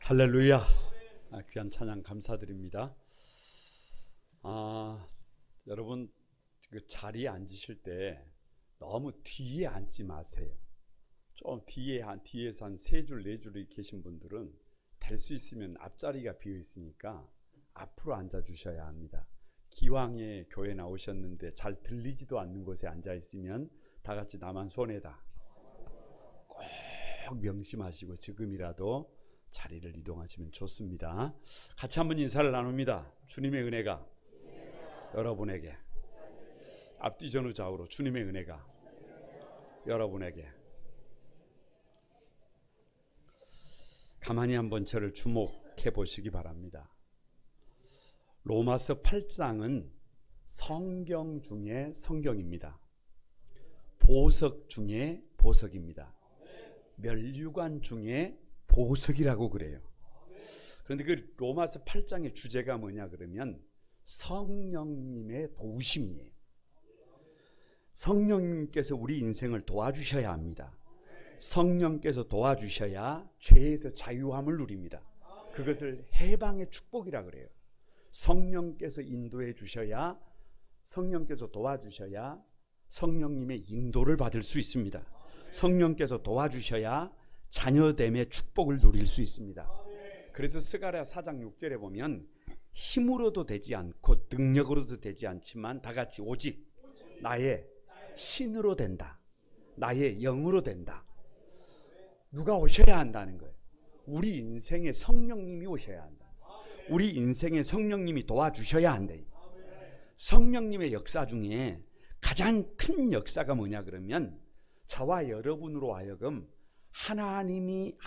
할렐루야. 귀한 찬양 감사드립니다. 여러분 그 자리에 앉으실 때 너무 뒤에 앉지 마세요. 좀 뒤에서 한 세 줄, 네 줄이 계신 분들은 될 수 있으면 앞자리가 비어 있으니까 앞으로 앉아 주셔야 합니다. 기왕에 교회 나오셨는데 잘 들리지도 않는 곳에 앉아 있으면 다 같이 나만 손해다. 꼭 명심하시고 지금이라도 자리를 이동하시면 좋습니다. 같이 한번 인사를 나눕니다. 주님의 은혜가 여러분에게, 앞뒤 전후 좌우로 주님의 은혜가 여러분에게. 가만히 한번 저를 주목해 보시기 바랍니다. 로마서 8장은 성경 중에 성경입니다. 보석 중에 보석입니다. 면류관 중에 보석이라고 그래요. 그런데 그 로마서 8장의 주제가 뭐냐 그러면 성령님의 도우심이에요. 성령님께서 우리 인생을 도와주셔야 합니다. 성령께서 도와주셔야 죄에서 자유함을 누립니다. 그것을 해방의 축복이라 그래요. 성령께서 인도해 주셔야, 성령께서 도와주셔야 성령님의 인도를 받을 수 있습니다. 성령께서 도와주셔야 자녀됨의 축복을 누릴 수 있습니다. 그래서 스가랴 4장 6절에 보면 힘으로도 되지 않고 능력으로도 되지 않지만 다 같이 오직 나의 신으로 된다. 나의 영으로 된다. 누가 오셔야 한다는 거예요. 우리 인생에 성령님이 오셔야 한다. 우리 인생에 성령님이 도와주셔야 한다. 성령님의 역사 중에 가장 큰 역사가 뭐냐 그러면 저와 여러분으로 하여금 하나님의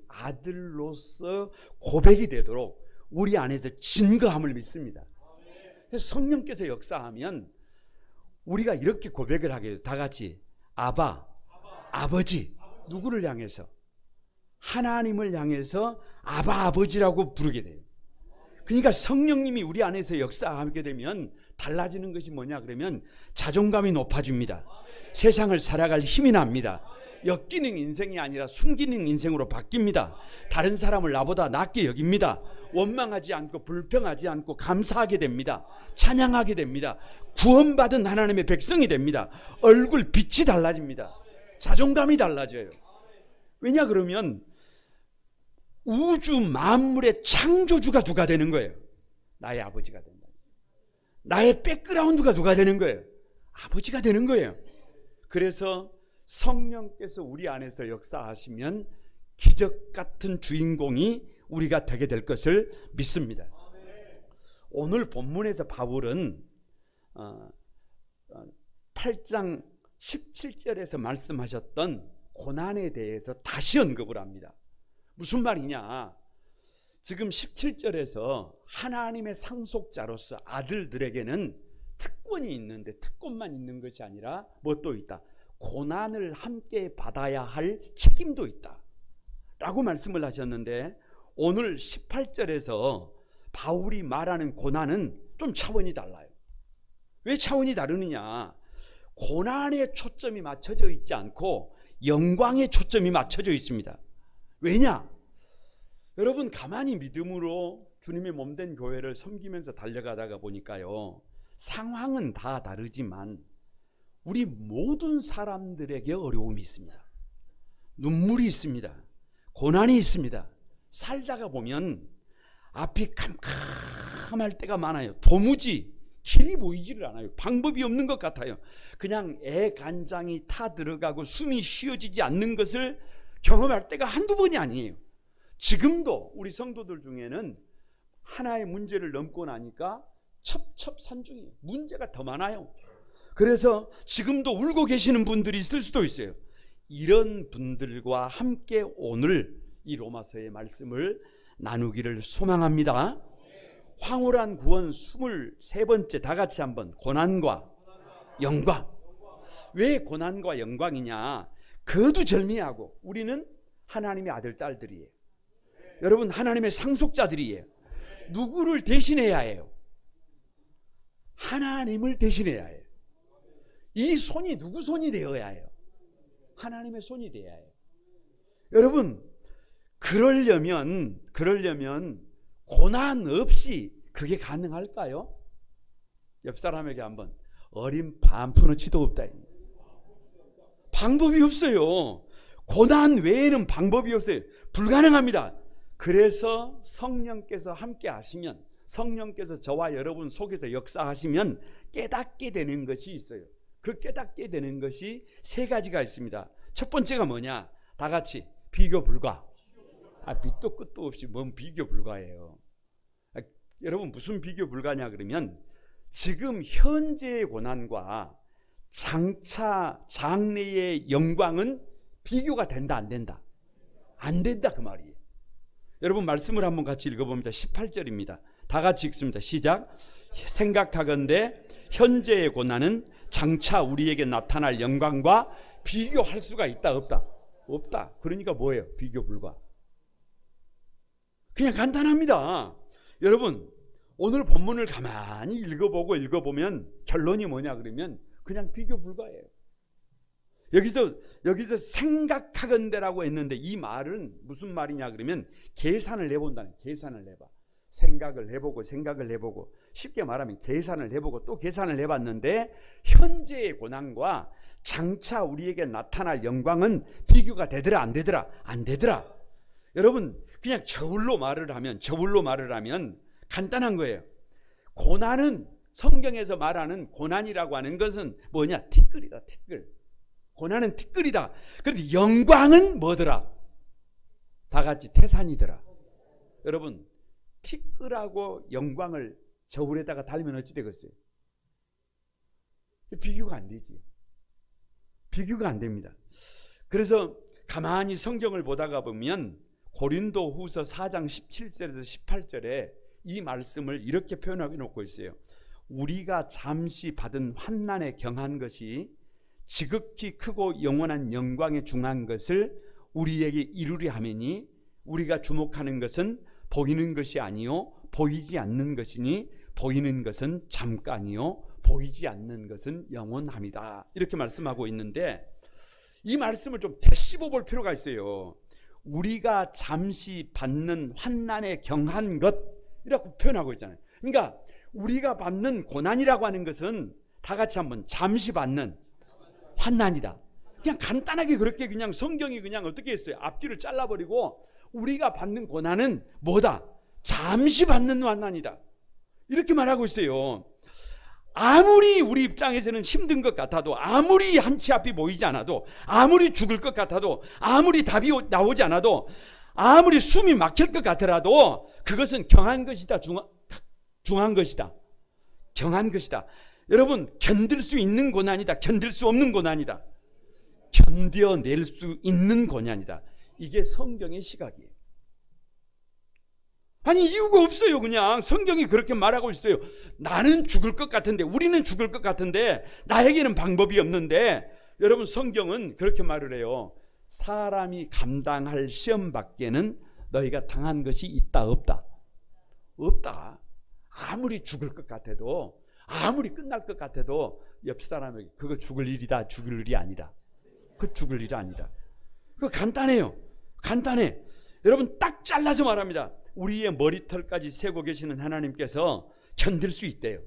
아들로서 고백이 되도록 우리 안에서 증거함을 믿습니다. 그래서 성령께서 역사하면 우리가 이렇게 고백을 하게 돼요. 다 같이 아바, 아버지. 누구를 향해서? 하나님을 향해서 아바, 아버지라고 부르게 돼요. 그러니까 성령님이 우리 안에서 역사하게 되면 달라지는 것이 뭐냐 그러면 자존감이 높아집니다. 세상을 살아갈 힘이 납니다. 엮이는 인생이 아니라 숨기는 인생으로 바뀝니다. 다른 사람을 나보다 낫게 여깁니다. 원망하지 않고 불평하지 않고 감사하게 됩니다. 찬양하게 됩니다. 구원받은 하나님의 백성이 됩니다. 얼굴 빛이 달라집니다. 자존감이 달라져요. 왜냐 그러면 우주 만물의 창조주가 누가 되는 거예요? 나의 아버지가 된다. 나의 백그라운드가 누가 되는 거예요? 아버지가 되는 거예요. 그래서 성령께서 우리 안에서 역사하시면 기적 같은 주인공이 우리가 되게 될 것을 믿습니다. 오늘 본문에서 바울은 8장 17절에서 말씀하셨던 고난에 대해서 다시 언급을 합니다. 무슨 말이냐? 지금 17절에서 하나님의 상속자로서 아들들에게는 특권이 있는데 특권만 있는 것이 아니라 뭣도 있다. 고난을 함께 받아야 할 책임도 있다 라고 말씀을 하셨는데 오늘 18절에서 바울이 말하는 고난은 좀 차원이 달라요. 왜 차원이 다르느냐? 고난에 초점이 맞춰져 있지 않고 영광에 초점이 맞춰져 있습니다. 왜냐? 여러분 가만히 믿음으로 주님의 몸된 교회를 섬기면서 달려가다가 보니까요, 상황은 다 다르지만 우리 모든 사람들에게 어려움이 있습니다. 눈물이 있습니다. 고난이 있습니다. 살다가 보면 앞이 캄캄할 때가 많아요. 도무지 길이 보이지를 않아요. 방법이 없는 것 같아요. 그냥 애간장이 타 들어가고 숨이 쉬어지지 않는 것을 경험할 때가 한두 번이 아니에요. 지금도 우리 성도들 중에는 하나의 문제를 넘고 나니까 첩첩산중이에요. 문제가 더 많아요. 그래서 지금도 울고 계시는 분들이 있을 수도 있어요. 이런 분들과 함께 오늘 이 로마서의 말씀을 나누기를 소망합니다. 황홀한 구원 23번째 다 같이 한번 고난과 영광. 왜 고난과 영광이냐? 거두절미하고 우리는 하나님의 아들 딸들이에요. 여러분 하나님의 상속자들이에요. 누구를 대신해야 해요? 하나님을 대신해야 해요. 이 손이 누구 손이 되어야 해요? 하나님의 손이 되어야 해요. 여러분 그러려면 고난 없이 그게 가능할까요? 옆 사람에게 한번 어린 반푼어치도 없다. 방법이 없어요. 고난 외에는 방법이 없어요. 불가능합니다. 그래서 성령께서 함께 하시면, 성령께서 저와 여러분 속에서 역사하시면 깨닫게 되는 것이 있어요. 그 깨닫게 되는 것이 세 가지가 있습니다. 첫 번째가 뭐냐? 다 같이 비교 불가. 밑도 끝도 없이 뭔 비교 불가예요. 여러분 무슨 비교 불가냐 그러면 지금 현재의 고난과 장차 장래의 영광은 비교가 된다 안 된다? 안 된다 그 말이에요. 여러분 말씀을 한번 같이 읽어봅니다. 18절입니다. 다 같이 읽습니다. 시작. 생각하건대 현재의 고난은 장차 우리에게 나타날 영광과 비교할 수가 있다 없다? 없다. 그러니까 뭐예요? 비교 불가. 그냥 간단합니다. 여러분 오늘 본문을 가만히 읽어보면 결론이 뭐냐 그러면 그냥 비교 불가예요. 여기서 생각하건대라고 했는데 이 말은 무슨 말이냐 그러면 계산을 해본다는, 계산을 해봐. 생각을 해보고 쉽게 말하면 계산을 해보고 또 계산을 해봤는데 현재의 고난과 장차 우리에게 나타날 영광은 비교가 되더라 안 되더라? 안 되더라. 여러분 그냥 저울로 말을 하면 간단한 거예요. 고난은 성경에서 말하는 고난이라고 하는 것은 뭐냐? 티끌이다 티끌. 고난은 티끌이다. 그런데 영광은 뭐더라? 다 같이 태산이더라. 여러분 티끌하고 영광을 저울에다가 달면 어찌 되겠어요? 비교가 안 되지. 비교가 안 됩니다. 그래서 가만히 성경을 보다가 보면 고린도후서 4장 17절에서 18절에 이 말씀을 이렇게 표현하고 놓고 있어요. 우리가 잠시 받은 환난에 경한 것이 지극히 크고 영원한 영광에 중한 것을 우리에게 이루려 하매니 우리가 주목하는 것은 보이는 것이 아니요 보이지 않는 것이니 보이는 것은 잠깐이요 보이지 않는 것은 영원함이다. 이렇게 말씀하고 있는데 이 말씀을 좀 되씹어 볼 필요가 있어요. 우리가 잠시 받는 환난에 경한 것이라고 표현하고 있잖아요. 그러니까 우리가 받는 고난이라고 하는 것은 다 같이 한번 잠시 받는 환난이다. 그냥 간단하게 그렇게 그냥 성경이 그냥 어떻게 했어요? 앞뒤를 잘라버리고 우리가 받는 고난은 뭐다? 잠시 받는 환난이다. 이렇게 말하고 있어요. 아무리 우리 입장에서는 힘든 것 같아도, 아무리 한치 앞이 보이지 않아도, 아무리 죽을 것 같아도, 아무리 답이 나오지 않아도, 아무리 숨이 막힐 것 같더라도 그것은 경한 것이다. 중한 것이다. 경한 것이다. 여러분 견딜 수 있는 고난이다. 견딜 수 없는 고난이다. 견뎌낼 수 있는 고난이다. 이게 성경의 시각이에요. 아니 이유가 없어요. 그냥 성경이 그렇게 말하고 있어요. 나는 죽을 것 같은데, 우리는 죽을 것 같은데 나에게는 방법이 없는데, 여러분 성경은 그렇게 말을 해요. 사람이 감당할 시험 밖에는 너희가 당한 것이 있다 없다? 없다. 아무리 죽을 것 같아도, 아무리 끝날 것 같아도 옆 사람에게 그거 죽을 일이다, 죽을 일이 아니다. 그 죽을 일이 아니다. 그거 간단해요. 간단해. 여러분 딱 잘라서 말합니다. 우리의 머리털까지 세고 계시는 하나님께서 견딜 수 있대요.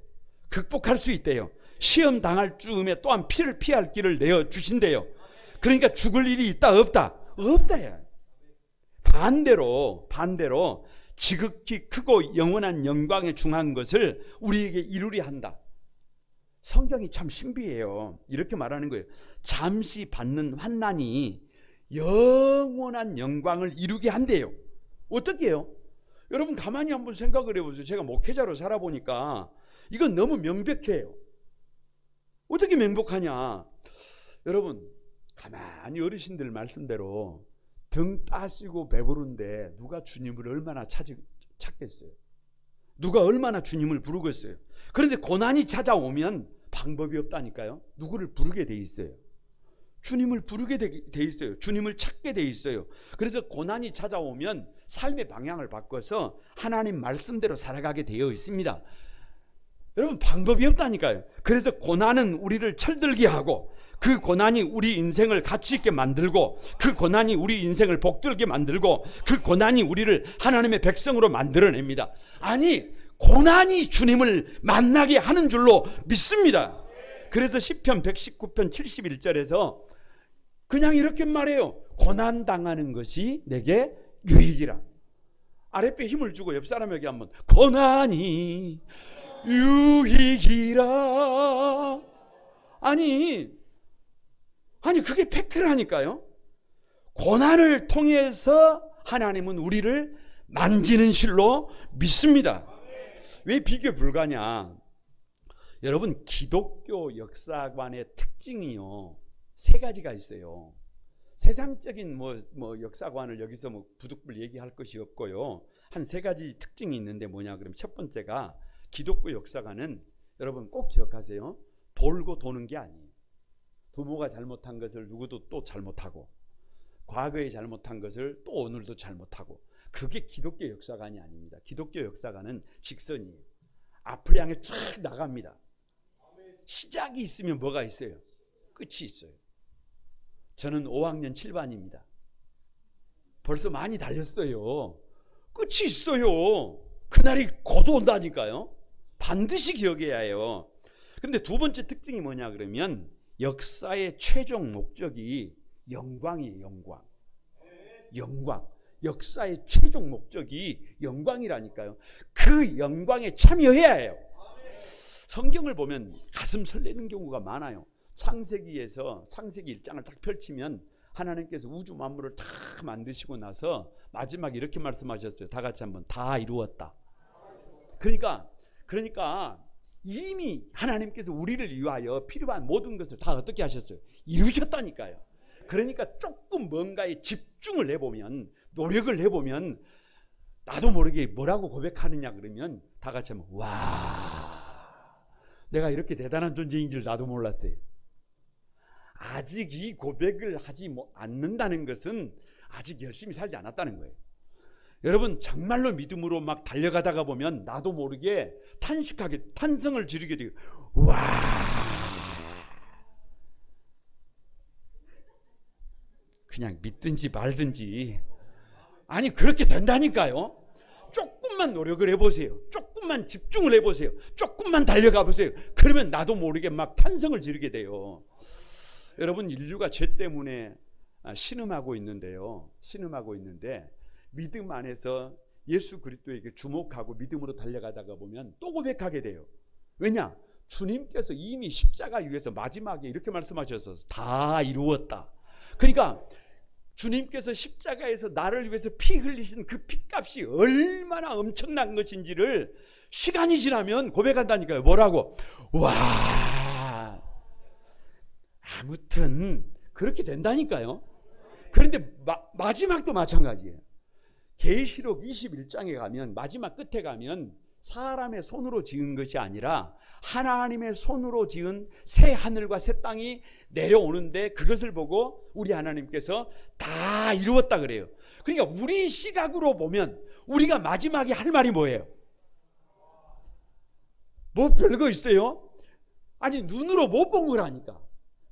극복할 수 있대요. 시험 당할 즈음에 또한 피를 피할 길을 내어 주신대요. 그러니까 죽을 일이 있다 없다? 없다. 반대로 지극히 크고 영원한 영광에 중한 것을 우리에게 이루려 한다. 성경이 참 신비해요. 이렇게 말하는 거예요. 잠시 받는 환난이 영원한 영광을 이루게 한대요. 어떻게 해요? 여러분 가만히 한번 생각을 해보세요. 제가 목회자로 살아보니까 이건 너무 명백해요. 어떻게 명백하냐? 여러분 가만히 어르신들 말씀대로 등 따시고 배부른데 누가 주님을 얼마나 찾겠어요? 누가 얼마나 주님을 부르겠어요? 그런데 고난이 찾아오면 방법이 없다니까요. 누구를 부르게 돼 있어요. 주님을 부르게 돼 있어요. 주님을 찾게 돼 있어요. 그래서 고난이 찾아오면 삶의 방향을 바꿔서 하나님 말씀대로 살아가게 되어 있습니다. 여러분 방법이 없다니까요. 그래서 고난은 우리를 철들게 하고 그 고난이 우리 인생을 가치 있게 만들고 그 고난이 우리 인생을 복들게 만들고 그 고난이 우리를 하나님의 백성으로 만들어냅니다. 아니 고난이 주님을 만나게 하는 줄로 믿습니다. 그래서 시편 119편 71절에서 그냥 이렇게 말해요. 고난당하는 것이 내게 유익이라. 아랫배 힘을 주고 옆 사람에게 한번 고난이 유익이라. 아니 그게 팩트라니까요. 고난을 통해서 하나님은 우리를 만지는 실로 믿습니다. 왜 비교 불가냐? 여러분 기독교 역사관의 특징이요 세 가지가 있어요. 세상적인 뭐 역사관을 여기서 뭐 부득불 얘기할 것이 없고요. 한 세 가지 특징이 있는데 뭐냐 그러면 첫 번째가 기독교 역사관은 여러분 꼭 기억하세요. 돌고 도는 게 아니에요. 부모가 잘못한 것을 누구도 또 잘못하고 과거에 잘못한 것을 또 오늘도 잘못하고 그게 기독교 역사관이 아닙니다. 기독교 역사관은 직선이에요. 앞을 향해 쫙 나갑니다. 시작이 있으면 뭐가 있어요? 끝이 있어요. 저는 5학년 7반입니다. 벌써 많이 달렸어요. 끝이 있어요. 그날이 곧 온다니까요. 반드시 기억해야 해요. 그런데 두 번째 특징이 뭐냐 그러면 역사의 최종 목적이 영광이에요. 영광. 역사의 최종 목적이 영광이라니까요. 그 영광에 참여해야 해요. 성경을 보면 가슴 설레는 경우가 많아요. 창세기에서 창세기 1장을 딱 펼치면 하나님께서 우주 만물을 다 만드시고 나서 마지막 이렇게 말씀하셨어요. 다 같이 한번 다 이루었다. 그러니까 이미 하나님께서 우리를 위하여 필요한 모든 것을 다 어떻게 하셨어요? 이루셨다니까요. 그러니까 조금 뭔가에 집중을 해보면 노력을 해보면 나도 모르게 뭐라고 고백하느냐 그러면 다 같이 하면 와 내가 이렇게 대단한 존재인 줄 나도 몰랐어요. 아직 이 고백을 하지 않는다는 것은 아직 열심히 살지 않았다는 거예요. 여러분 정말로 믿음으로 막 달려가다가 보면 나도 모르게 탄성을 지르게 돼요. 와 그냥 믿든지 말든지 아니 그렇게 된다니까요. 조금만 노력을 해보세요. 조금만 집중을 해보세요. 조금만 달려가 보세요. 그러면 나도 모르게 막 탄성을 지르게 돼요. 여러분 인류가 죄 때문에 신음하고 있는데요. 신음하고 있는데 믿음 안에서 예수 그리스도에게 주목하고 믿음으로 달려가다가 보면 또 고백하게 돼요. 왜냐? 주님께서 이미 십자가 위에서 마지막에 이렇게 말씀하셔서 다 이루었다. 그러니까 주님께서 십자가에서 나를 위해서 피 흘리신 그 피값이 얼마나 엄청난 것인지를 시간이 지나면 고백한다니까요. 뭐라고? 와 아무튼 그렇게 된다니까요. 그런데 마지막도 마찬가지예요. 계시록 21장에 가면 마지막 끝에 가면 사람의 손으로 지은 것이 아니라 하나님의 손으로 지은 새 하늘과 새 땅이 내려오는데 그것을 보고 우리 하나님께서 다 이루었다 그래요. 그러니까 우리 시각으로 보면 우리가 마지막에 할 말이 뭐예요? 뭐 별거 있어요? 아니 눈으로 못 본 거라니까.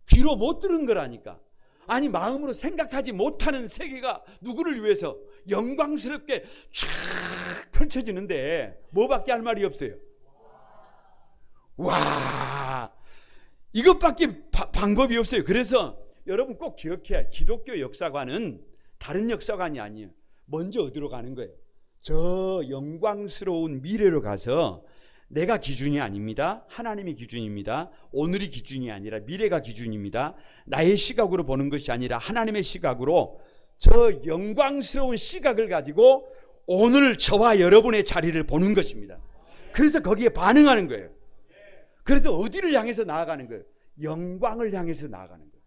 귀로 못 들은 거라니까. 아니 마음으로 생각하지 못하는 세계가 누구를 위해서 영광스럽게 쫙 펼쳐지는데 뭐밖에 할 말이 없어요. 와 이것밖에 방법이 없어요. 그래서 여러분 꼭 기억해야 기독교 역사관은 다른 역사관이 아니에요. 먼저 어디로 가는 거예요? 저 영광스러운 미래로 가서 내가 기준이 아닙니다. 하나님이 기준입니다. 오늘이 기준이 아니라 미래가 기준입니다. 나의 시각으로 보는 것이 아니라 하나님의 시각으로 저 영광스러운 시각을 가지고 오늘 저와 여러분의 자리를 보는 것입니다. 그래서 거기에 반응하는 거예요. 그래서 어디를 향해서 나아가는 거예요? 영광을 향해서 나아가는 거예요.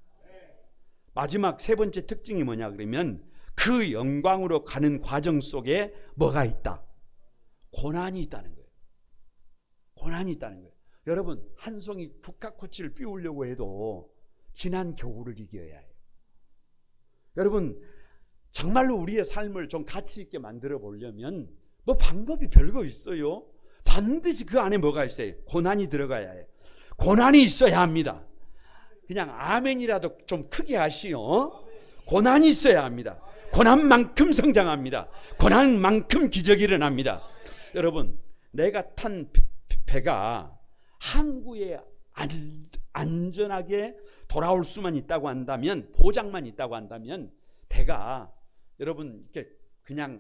마지막 세 번째 특징이 뭐냐 그러면 그 영광으로 가는 과정 속에 뭐가 있다? 고난이 있다는 거예요. 고난이 있다는 거예요. 여러분 한 송이 국화꽃을 피우려고 해도 지난 겨울을 이겨야 해요. 여러분 정말로 우리의 삶을 좀 가치 있게 만들어 보려면 뭐 방법이 별거 있어요? 반드시 그 안에 뭐가 있어요? 고난이 들어가야 해요. 고난이 있어야 합니다. 그냥 아멘이라도 좀 크게 하시오. 고난이 있어야 합니다. 고난만큼 성장합니다. 고난만큼 기적이 일어납니다. 여러분, 내가 탄 배가 항구에 안전하게 돌아올 수만 있다고 한다면, 보장만 있다고 한다면, 배가 여러분 이렇게 그냥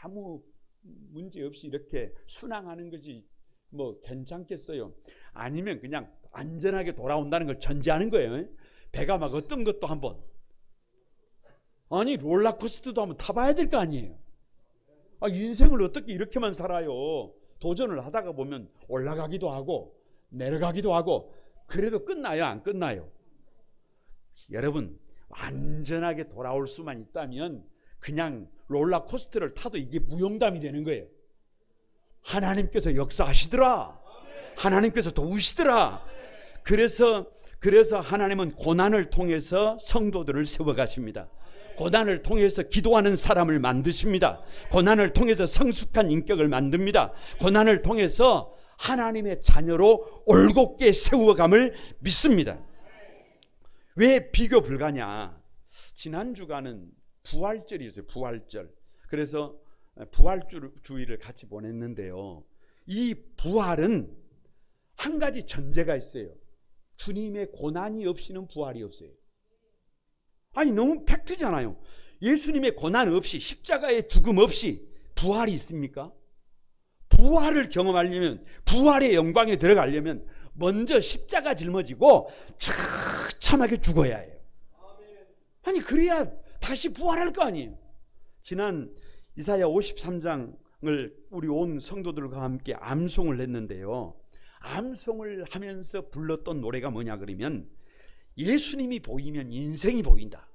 아무 문제 없이 이렇게 순항하는 것이 뭐 괜찮겠어요? 아니면 그냥 안전하게 돌아온다는 걸 전제하는 거예요. 배가 막 어떤 것도 한번, 아니 롤러코스터도 한번 타봐야 될 거 아니에요. 인생을 어떻게 이렇게만 살아요? 도전을 하다가 보면 올라가기도 하고 내려가기도 하고, 그래도 끝나요? 안 끝나요? 여러분, 안전하게 돌아올 수만 있다면 그냥 롤러코스터를 타도 이게 무용담이 되는 거예요. 하나님께서 역사하시더라. 하나님께서 도우시더라. 그래서 하나님은 고난을 통해서 성도들을 세워가십니다. 고난을 통해서 기도하는 사람을 만드십니다. 고난을 통해서 성숙한 인격을 만듭니다. 고난을 통해서 하나님의 자녀로 올곧게 세워감을 믿습니다. 왜 비교 불가냐? 지난 주간은 부활절이 있어요. 부활절. 그래서 부활주의를 같이 보냈는데요. 이 부활은 한 가지 전제가 있어요. 주님의 고난이 없이는 부활이 없어요. 아니 너무 팩트잖아요. 예수님의 고난 없이, 십자가의 죽음 없이 부활이 있습니까? 부활을 경험하려면, 부활의 영광에 들어가려면 먼저 십자가 짊어지고 처참하게 죽어야 해요. 아니 그래야 다시 부활할 거 아니에요. 지난 이사야 53장을 우리 온 성도들과 함께 암송을 했는데요. 암송을 하면서 불렀던 노래가 뭐냐 그러면, 예수님이 보이면 인생이 보인다.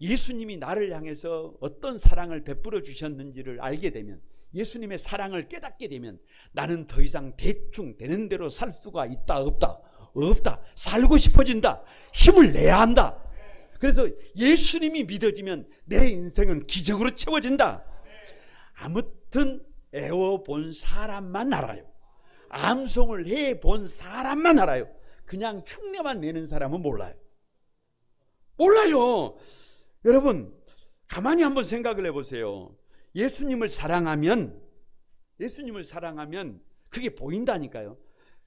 예수님이 나를 향해서 어떤 사랑을 베풀어 주셨는지를 알게 되면, 예수님의 사랑을 깨닫게 되면 나는 더 이상 대충 되는 대로 살 수가 있다 없다? 없다. 살고 싶어진다. 힘을 내야 한다. 그래서 예수님이 믿어지면 내 인생은 기적으로 채워진다. 아무튼 애워본 사람만 알아요. 암송을 해본 사람만 알아요. 그냥 흉내만 내는 사람은 몰라요. 몰라요. 여러분 가만히 한번 생각을 해보세요. 예수님을 사랑하면 그게 보인다니까요.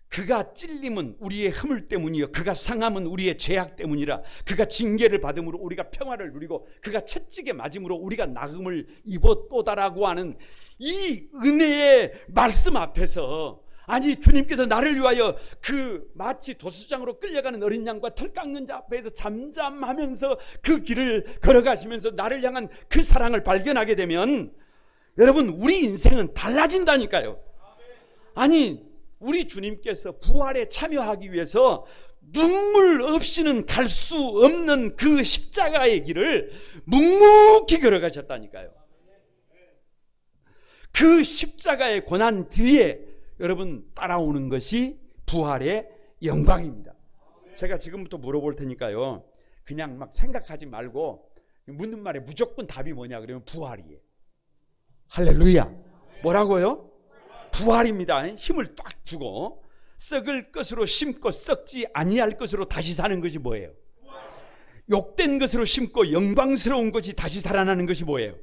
그가 찔림은 우리의 허물 때문이요, 그가 상함은 우리의 죄악 때문이라. 그가 징계를 받음으로 우리가 평화를 누리고, 그가 채찍에 맞음으로 우리가 나음을 입었도다라고 하는 이 은혜의 말씀 앞에서, 아니 주님께서 나를 위하여 그 마치 도수장으로 끌려가는 어린 양과 털 깎는 자 앞에서 잠잠하면서 그 길을 걸어가시면서 나를 향한 그 사랑을 발견하게 되면, 여러분 우리 인생은 달라진다니까요. 아니 우리 주님께서 부활에 참여하기 위해서 눈물 없이는 갈 수 없는 그 십자가의 길을 묵묵히 걸어가셨다니까요. 그 십자가의 고난 뒤에 여러분 따라오는 것이 부활의 영광입니다. 제가 지금부터 물어볼 테니까요, 그냥 막 생각하지 말고 묻는 말에 무조건 답이 뭐냐 그러면 부활이에요. 할렐루야. 뭐라고요? 부활입니다. 힘을 딱 주고 썩을 것으로 심고 썩지 아니할 것으로 다시 사는 것이 뭐예요? 욕된 것으로 심고 영광스러운 것이 다시 살아나는 것이 뭐예요?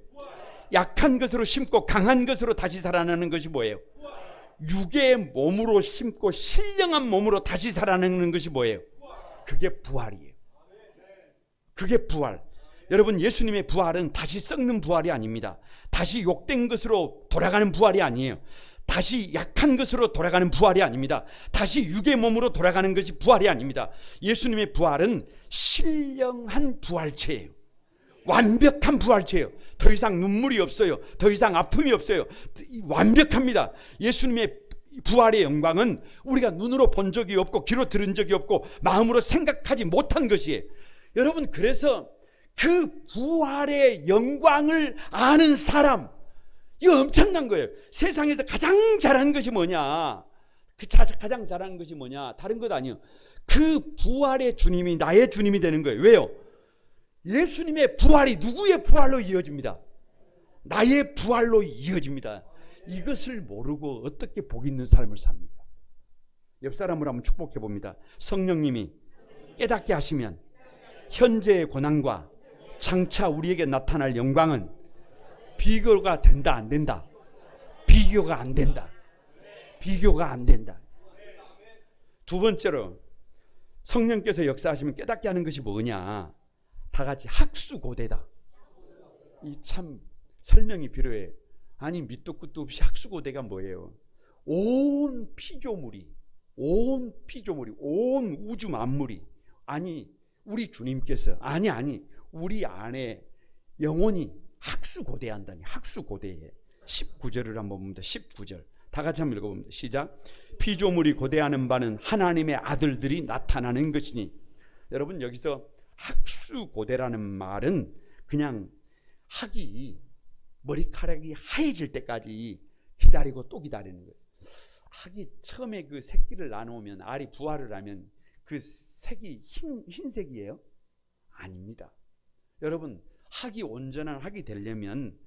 약한 것으로 심고 강한 것으로 다시 살아나는 것이 뭐예요? 육의 몸으로 심고 신령한 몸으로 다시 살아나는 것이 뭐예요? 그게 부활이에요. 그게 부활. 여러분 예수님의 부활은 다시 썩는 부활이 아닙니다. 다시 욕된 것으로 돌아가는 부활이 아니에요. 다시 약한 것으로 돌아가는 부활이 아닙니다. 다시 육의 몸으로 돌아가는 것이 부활이 아닙니다. 예수님의 부활은 신령한 부활체예요. 완벽한 부활체예요. 더 이상 눈물이 없어요. 더 이상 아픔이 없어요. 완벽합니다. 예수님의 부활의 영광은 우리가 눈으로 본 적이 없고 귀로 들은 적이 없고 마음으로 생각하지 못한 것이에요. 여러분 그래서 그 부활의 영광을 아는 사람, 이거 엄청난 거예요. 세상에서 가장 잘하는 것이 뭐냐? 가장 잘하는 것이 뭐냐? 다른 것 아니에요. 그 부활의 주님이 나의 주님이 되는 거예요. 왜요? 예수님의 부활이 누구의 부활로 이어집니다? 나의 부활로 이어집니다. 이것을 모르고 어떻게 복 있는 삶을 삽니까? 옆 사람을 한번 축복해 봅니다. 성령님이 깨닫게 하시면 현재의 고난과 장차 우리에게 나타날 영광은 비교가 된다, 안 된다? 비교가 안 된다. 비교가 안 된다. 두 번째로 성령께서 역사하시면 깨닫게 하는 것이 뭐냐? 다 같이 학수고대다. 이 참 설명이 필요해. 아니 밑도 끝도 없이 학수고대가 뭐예요? 온 피조물이, 온 우주 만물이, 아니 우리 주님께서, 아니 우리 안에 영혼이 학수고대한다니. 학수고대해. 19절을 한번 봅니다. 19절 다 같이 한번 읽어봅니다. 시작. 피조물이 고대하는 바는 하나님의 아들들이 나타나는 것이니. 여러분 여기서 학수고대라는 말은 그냥 학이 머리카락이 하얘질 때까지 기다리고 또 기다리는 거예요. 학이 처음에 그 새끼를 나누면, 알이 부화를 하면 그 색이 흰색이에요? 아닙니다. 여러분 학이 온전한 학이 되려면,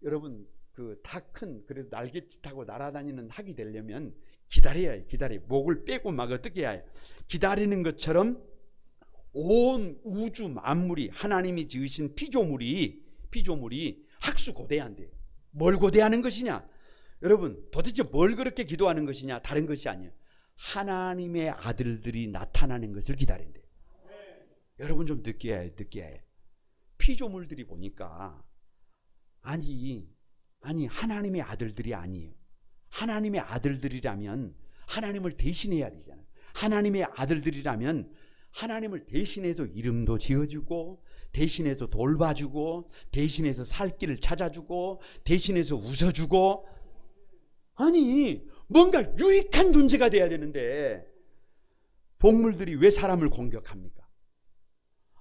여러분 그 다 큰, 그래도 날갯짓 하고 날아다니는 학이 되려면 기다려야 해요. 목을 빼고 막 어떻게 해야 해요? 기다리는 것처럼 온 우주 만물이, 하나님이 지으신 피조물이 학수고대한대요. 뭘 고대하는 것이냐? 여러분 도대체 뭘 그렇게 기도하는 것이냐? 다른 것이 아니에요. 하나님의 아들들이 나타나는 것을 기다린대요. 여러분 좀 느껴야 해요. 피조물들이 보니까 아니 하나님의 아들들이 아니에요. 하나님의 아들들이라면 하나님을 대신해야 되잖아요. 하나님의 아들들이라면 하나님을 대신해서 이름도 지어주고, 대신해서 돌봐주고, 대신해서 살 길을 찾아주고, 대신해서 웃어주고, 아니 뭔가 유익한 존재가 돼야 되는데 동물들이 왜 사람을 공격합니까?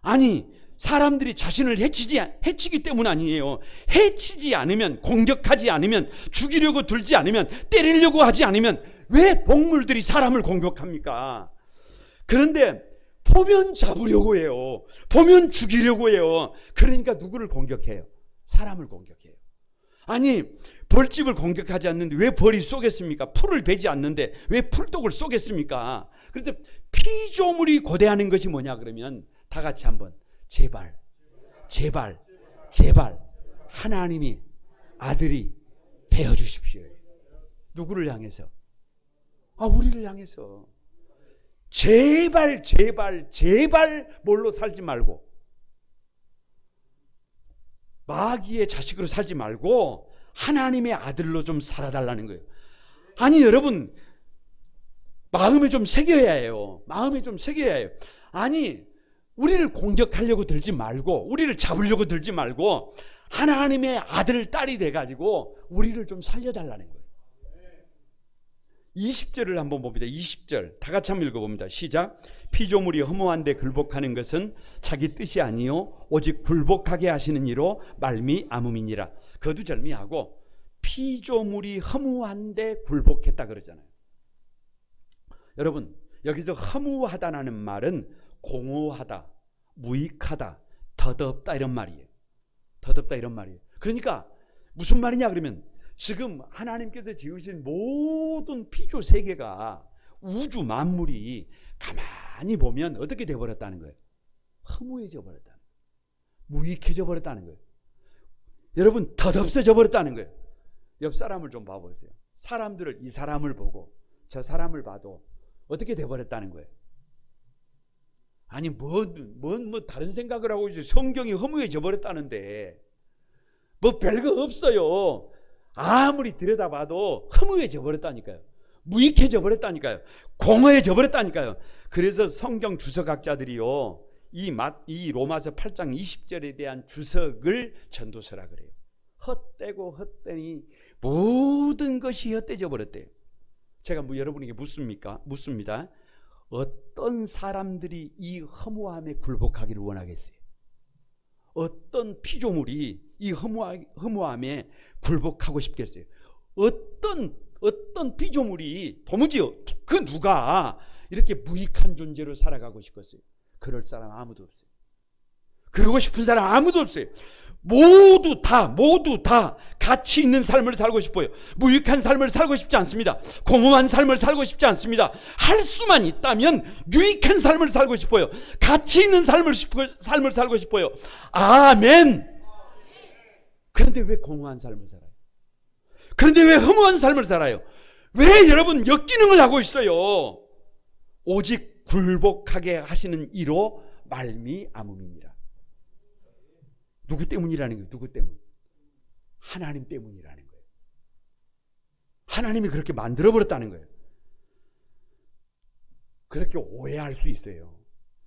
아니 사람들이 자신을 해치기 때문 아니에요. 해치지 않으면, 공격하지 않으면, 죽이려고 들지 않으면, 때리려고 하지 않으면 왜 동물들이 사람을 공격합니까? 그런데 보면 잡으려고 해요. 보면 죽이려고 해요. 그러니까 누구를 공격해요? 사람을 공격해요. 아니 벌집을 공격하지 않는데 왜 벌이 쏘겠습니까? 풀을 베지 않는데 왜 풀독을 쏘겠습니까? 그래서 피조물이 고대하는 것이 뭐냐 그러면 다 같이 한번 제발 하나님이 아들이 되어주십시오. 누구를 향해서? 우리를 향해서. 제발 뭘로 살지 말고, 마귀의 자식으로 살지 말고 하나님의 아들로 좀 살아달라는 거예요. 아니 여러분 마음에 좀 새겨야 해요. 아니 우리를 공격하려고 들지 말고, 우리를 잡으려고 들지 말고 하나님의 아들 딸이 돼가지고 우리를 좀 살려달라는 거예요. 20절을 한번 봅니다. 20절 다 같이 한번 읽어봅니다. 시작. 피조물이 허무한데 굴복하는 것은 자기 뜻이 아니요 오직 굴복하게 하시는 이로 말미암음이니라. 거두절미하고 피조물이 허무한데 굴복했다 그러잖아요. 여러분 여기서 허무하다라는 말은 공허하다, 무익하다, 더덥다 이런 말이에요. 그러니까 무슨 말이냐 그러면 지금 하나님께서 지으신 모든 피조 세계가, 우주 만물이 가만히 보면 어떻게 돼버렸다는 거예요? 허무해져 버렸다는 거예요. 무익해져 버렸다는 거예요. 여러분 덧없어져 버렸다는 거예요. 옆 사람을 좀 봐보세요. 사람들을, 이 사람을 보고 저 사람을 봐도 어떻게 돼버렸다는 거예요? 아니 뭐 다른 생각을 하고 있어요. 성경이 허무해져 버렸다는데 뭐 별거 없어요. 아무리 들여다봐도 허무해져 버렸다니까요. 무익해져 버렸다니까요. 공허해져 버렸다니까요. 그래서 성경 주석학자들이요, 이 로마서 8장 20절에 대한 주석을 전도서라 그래요. 헛되고 헛되니 모든 것이 헛되져 버렸대요. 제가 여러분에게 묻습니다. 어떤 사람들이 이 허무함에 굴복하기를 원하겠어요? 어떤 피조물이 이 허무함에 굴복하고 싶겠어요? 어떤 피조물이 도무지 그 누가 이렇게 무익한 존재로 살아가고 싶겠어요? 그럴 사람 아무도 없어요. 그러고 싶은 사람 아무도 없어요. 모두 다 가치 있는 삶을 살고 싶어요. 무익한 삶을 살고 싶지 않습니다. 공허한 삶을 살고 싶지 않습니다. 할 수만 있다면 유익한 삶을 살고 싶어요. 가치 있는 삶을 살고 싶어요. 아멘. 그런데 왜 공허한 삶을 살아요? 그런데 왜 허무한 삶을 살아요? 왜 여러분 역기능을 하고 있어요? 오직 굴복하게 하시는 이로 말미암음이니라. 누구 때문이라는 거예요? 누구 때문? 하나님 때문이라는 거예요. 하나님이 그렇게 만들어버렸다는 거예요. 그렇게 오해할 수 있어요.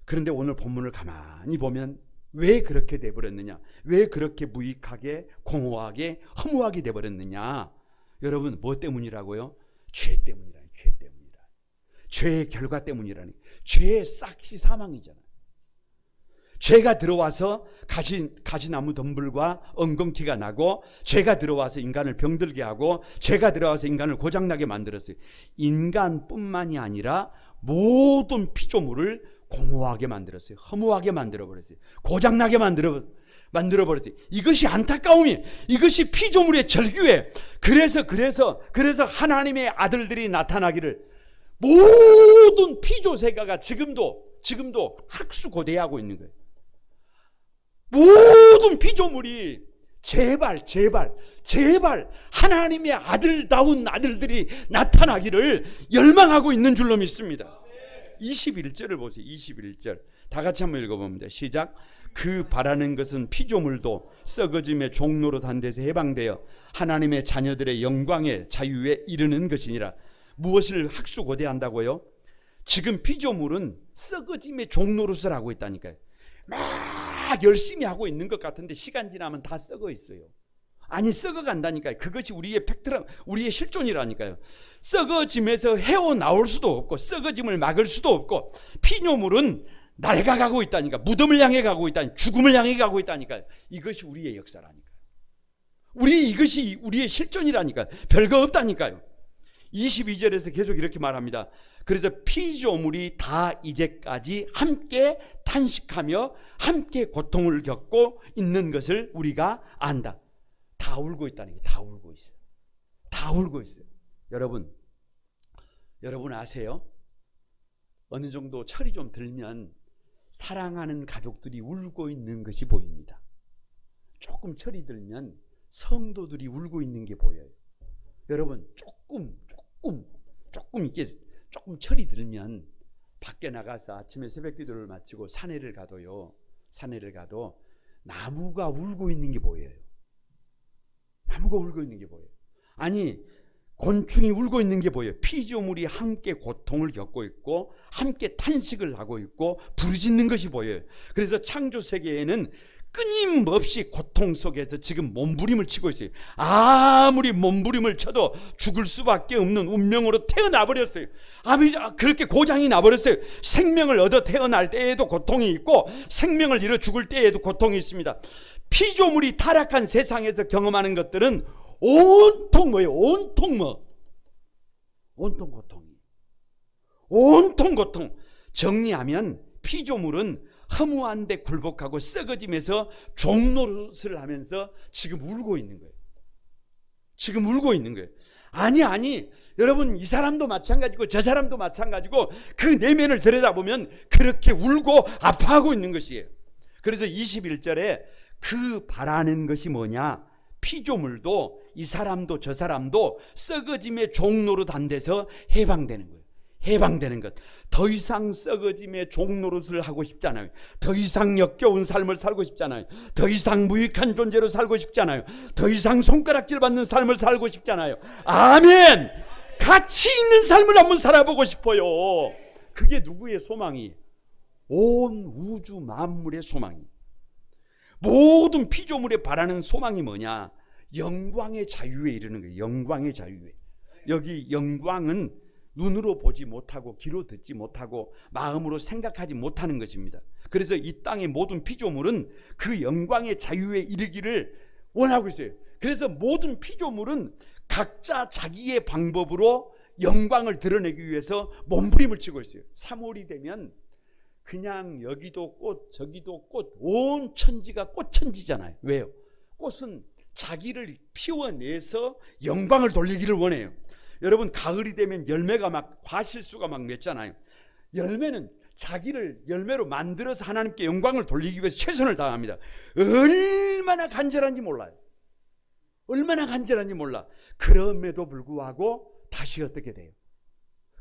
그런데 오늘 본문을 가만히 보면 왜 그렇게 돼버렸느냐? 왜 그렇게 무익하게, 공허하게, 허무하게 돼버렸느냐? 여러분, 뭐 때문이라고요? 죄 때문이라. 죄 때문이라. 죄의 결과 때문이라니. 죄의 싹시 사망이잖아요. 죄가 들어와서 가시나무 덤불과 엉겅퀴가 나고, 죄가 들어와서 인간을 병들게 하고, 죄가 들어와서 인간을 고장나게 만들었어요. 인간뿐만이 아니라 모든 피조물을 공허하게 만들었어요. 허무하게 만들어버렸어요. 고장나게 만들어버렸어요. 이것이 안타까움이에요. 이것이 피조물의 절규예요. 그래서 하나님의 아들들이 나타나기를 모든 피조세가가 지금도 학수고대하고 있는 거예요. 모든 피조물이 제발 하나님의 아들다운 아들들이 나타나기를 열망하고 있는 줄로 믿습니다. 21절을 보세요. 21절 다 같이 한번 읽어봅니다. 시작. 그 바라는 것은 피조물도 썩어짐의 종로로 단 데서 해방되어 하나님의 자녀들의 영광의 자유에 이르는 것이니라. 무엇을 학수고대한다고요? 지금 피조물은 썩어짐의 종노릇을 하고 있다니까요. 막 열심히 하고 있는 것 같은데 시간 지나면 다 썩어 있어요. 아니, 썩어간다니까요. 그것이 우리의 팩트라, 우리의 실존이라니까요. 썩어짐에서 헤어나올 수도 없고 썩어짐을 막을 수도 없고 피조물은 낡아가고 있다니까. 무덤을 향해 가고 있다니까. 죽음을 향해 가고 있다니까요. 이것이 우리의 역사라니까요. 이것이 우리의 실존이라니까요. 별거 없다니까요. 22절에서 계속 이렇게 말합니다. 그래서 피조물이 다 이제까지 함께 탄식하며 함께 고통을 겪고 있는 것을 우리가 안다. 다 울고 있다는 게, 다 울고 있어요. 다 울고 있어요. 여러분 아세요? 어느 정도 철이 좀 들면 사랑하는 가족들이 울고 있는 것이 보입니다. 조금 철이 들면 성도들이 울고 있는 게 보여요. 여러분, 조금 이게 조금 철이 들면 밖에 나가서 아침에 새벽 기도를 마치고 산에를 가도 나무가 울고 있는 게 보여요. 나무가 울고 있는 게 보여요. 아니, 곤충이 울고 있는 게 보여요. 피조물이 함께 고통을 겪고 있고 함께 탄식을 하고 있고 부르짖는 것이 보여요. 그래서 창조 세계에는 끊임없이 고통 속에서 지금 몸부림을 치고 있어요. 아무리 몸부림을 쳐도 죽을 수밖에 없는 운명으로 태어나 버렸어요. 그렇게 고장이 나버렸어요. 생명을 얻어 태어날 때에도 고통이 있고 생명을 잃어 죽을 때에도 고통이 있습니다. 피조물이 타락한 세상에서 경험하는 것들은 온통 뭐예요? 온통 고통. 정리하면 피조물은 허무한데 굴복하고 썩어지면서 종노릇을 하면서 지금 울고 있는 거예요. 아니, 여러분, 이 사람도 마찬가지고 저 사람도 마찬가지고 그 내면을 들여다보면 그렇게 울고 아파하고 있는 것이에요. 그래서 21절에 그 바라는 것이 뭐냐? 피조물도 이 사람도 저 사람도 썩어짐의 종로로 단 데서 해방되는 거예요. 해방되는 것. 더 이상 썩어짐의 종노릇을 하고 싶지 않아요. 더 이상 역겨운 삶을 살고 싶지 않아요. 더 이상 무익한 존재로 살고 싶지 않아요. 더 이상 손가락질 받는 삶을 살고 싶지 않아요. 아멘. 가치 있는 삶을 한번 살아보고 싶어요. 그게 누구의 소망이? 온 우주 만물의 소망이. 모든 피조물에 바라는 소망이 뭐냐? 영광의 자유에 이르는 거예요. 영광의 자유에. 여기 영광은 눈으로 보지 못하고 귀로 듣지 못하고 마음으로 생각하지 못하는 것입니다. 그래서 이 땅의 모든 피조물은 그 영광의 자유에 이르기를 원하고 있어요. 그래서 모든 피조물은 각자 자기의 방법으로 영광을 드러내기 위해서 몸부림을 치고 있어요. 3월이 되면 그냥 여기도 꽃 저기도 꽃, 온 천지가 꽃천지잖아요. 왜요? 꽃은 자기를 피워내서 영광을 돌리기를 원해요. 여러분, 가을이 되면 열매가 막 과실수가 막 맺잖아요. 열매는 자기를 열매로 만들어서 하나님께 영광을 돌리기 위해서 최선을 다합니다. 얼마나 간절한지 몰라요. 얼마나 간절한지 몰라. 그럼에도 불구하고 다시 어떻게 돼요?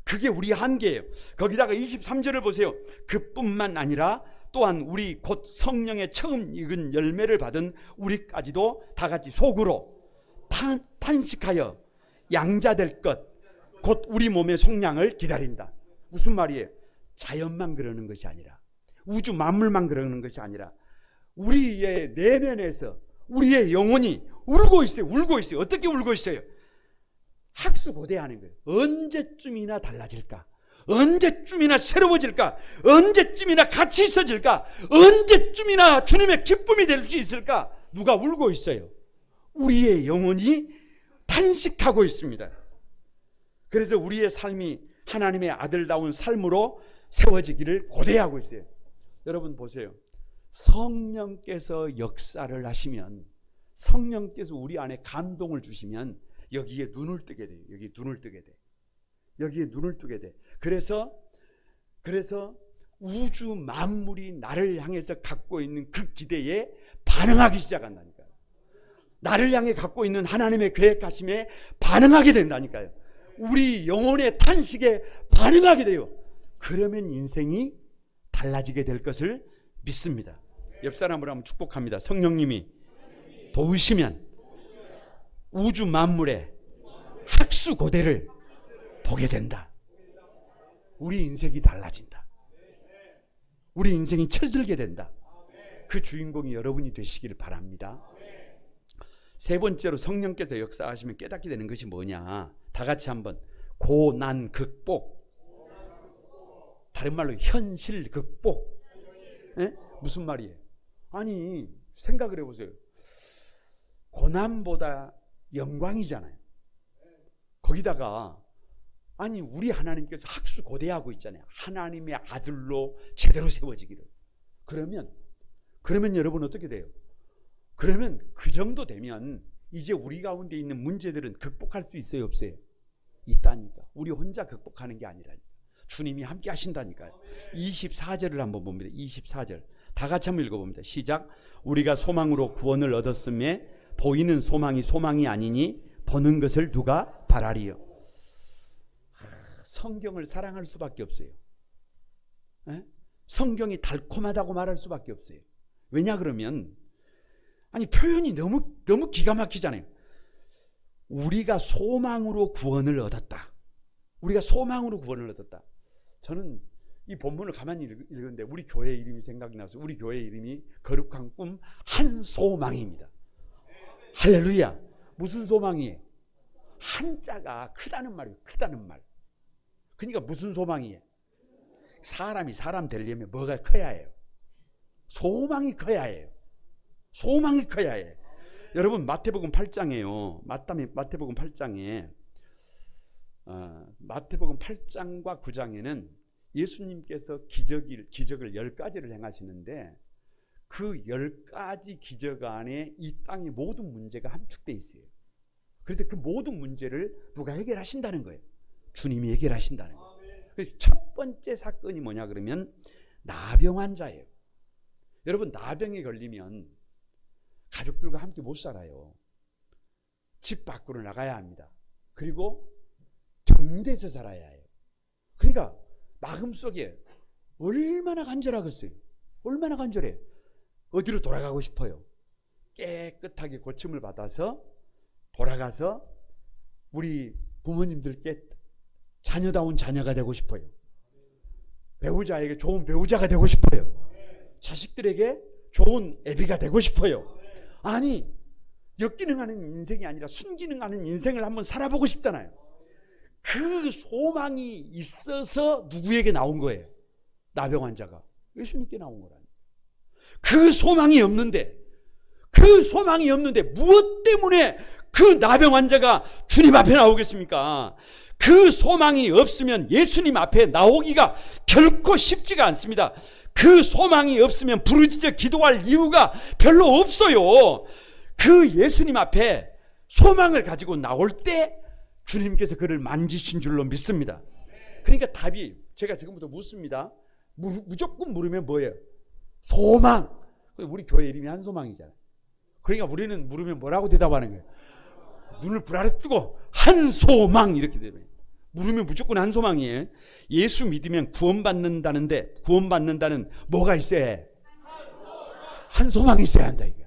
그게 우리 한계예요. 거기다가 23절을 보세요. 그뿐만 아니라 또한 우리 곧 성령의 처음 익은 열매를 받은 우리까지도 다 같이 속으로 탄식하여 양자될 것 곧 우리 몸의 속량을 기다린다. 무슨 말이에요? 자연만 그러는 것이 아니라, 우주 만물만 그러는 것이 아니라 우리의 내면에서 우리의 영혼이 울고 있어요. 울고 있어요. 어떻게 울고 있어요? 학수고대하는 거예요. 언제쯤이나 달라질까? 언제쯤이나 새로워질까? 언제쯤이나 같이 있어질까? 언제쯤이나 주님의 기쁨이 될 수 있을까? 누가 울고 있어요? 우리의 영혼이 탄식하고 있습니다. 그래서 우리의 삶이 하나님의 아들다운 삶으로 세워지기를 고대하고 있어요. 여러분 보세요. 성령께서 역사를 하시면, 성령께서 우리 안에 감동을 주시면 여기에 눈을 뜨게 돼요. 여기 눈을 뜨게 돼. 여기에 눈을 뜨게 돼. 그래서 우주 만물이 나를 향해서 갖고 있는 그 기대에 반응하기 시작한다니까요. 나를 향해 갖고 있는 하나님의 계획하심에 반응하게 된다니까요. 우리 영혼의 탄식에 반응하게 돼요. 그러면 인생이 달라지게 될 것을 믿습니다. 옆 사람으로 한번 축복합니다. 성령님이 도우시면 우주 만물의 학수고대를 보게 된다. 우리 인생이 달라진다. 우리 인생이 철들게 된다. 그 주인공이 여러분이 되시길 바랍니다. 세 번째로 성령께서 역사하시면 깨닫게 되는 것이 뭐냐? 다 같이 한번 고난 극복. 다른 말로 현실 극복. 에? 무슨 말이에요? 아니, 생각을 해보세요. 고난보다 영광이잖아요. 거기다가 아니, 우리 하나님께서 학수고대하고 있잖아요. 하나님의 아들로 제대로 세워지기를. 그러면 여러분 어떻게 돼요? 그러면 그 정도 되면 이제 우리 가운데 있는 문제들은 극복할 수 있어요, 없어요? 있다니까. 우리 혼자 극복하는 게 아니라니까. 주님이 함께 하신다니까요. 24절을 한번 봅니다. 24절 다 같이 한번 읽어봅니다. 시작. 우리가 소망으로 구원을 얻었음에 보이는 소망이 소망이 아니니 보는 것을 누가 바라리요. 성경을 사랑할 수밖에 없어요. 에? 성경이 달콤하다고 말할 수밖에 없어요. 왜냐 그러면 아니, 표현이 너무 기가 막히잖아요. 우리가 소망으로 구원을 얻었다. 우리가 소망으로 구원을 얻었다. 저는 이 본문을 가만히 읽었는데 우리 교회 이름이 생각이 나서 우리 교회 이름이 거룩한 꿈 한소망입니다. 할렐루야. 무슨 소망이에요? 한자가 크다는 말이에요. 크다는 말. 그러니까 무슨 소망이에요? 사람이 사람 되려면 뭐가 커야 해요? 소망이 커야 해요. 소망이 커야 해. 여러분 마태복음 8장에요. 마태복음 8장에 마태복음 8장과 9장에는 예수님께서 기적을 10가지를 행하시는데 그 10가지 기적 안에 이 땅의 모든 문제가 함축되어 있어요. 그래서 그 모든 문제를 누가 해결하신다는 거예요. 주님이 해결하신다는 거예요. 그래서 첫 번째 사건이 뭐냐 그러면 나병 환자예요. 여러분, 나병에 걸리면 가족들과 함께 못 살아요. 집 밖으로 나가야 합니다. 그리고 격리돼서 살아야 해요. 그러니까 마음속에 얼마나 간절하겠어요. 얼마나 간절해. 어디로 돌아가고 싶어요? 깨끗하게 고침을 받아서 돌아가서 우리 부모님들께 자녀다운 자녀가 되고 싶어요. 배우자에게 좋은 배우자가 되고 싶어요. 자식들에게 좋은 애비가 되고 싶어요. 아니, 역기능하는 인생이 아니라 순기능하는 인생을 한번 살아보고 싶잖아요. 그 소망이 있어서 누구에게 나온 거예요? 나병 환자가 예수님께 나온 거라니. 그 소망이 없는데 무엇 때문에 그 나병 환자가 주님 앞에 나오겠습니까? 그 소망이 없으면 예수님 앞에 나오기가 결코 쉽지가 않습니다. 그 소망이 없으면 부르짖어 기도할 이유가 별로 없어요. 그 예수님 앞에 소망을 가지고 나올 때 주님께서 그를 만지신 줄로 믿습니다. 그러니까 답이 제가 지금부터 묻습니다. 무조건 물으면 뭐예요? 소망. 우리 교회 이름이 한소망이잖아요. 그러니까 우리는 물으면 뭐라고 대답하는 거예요? 눈을 불아래 뜨고 한소망 이렇게 되면 물으면 무조건 한소망이에요. 예수 믿으면 구원받는다는데 구원받는다는 뭐가 있어야 해? 한소망이 있어야 한다 이거.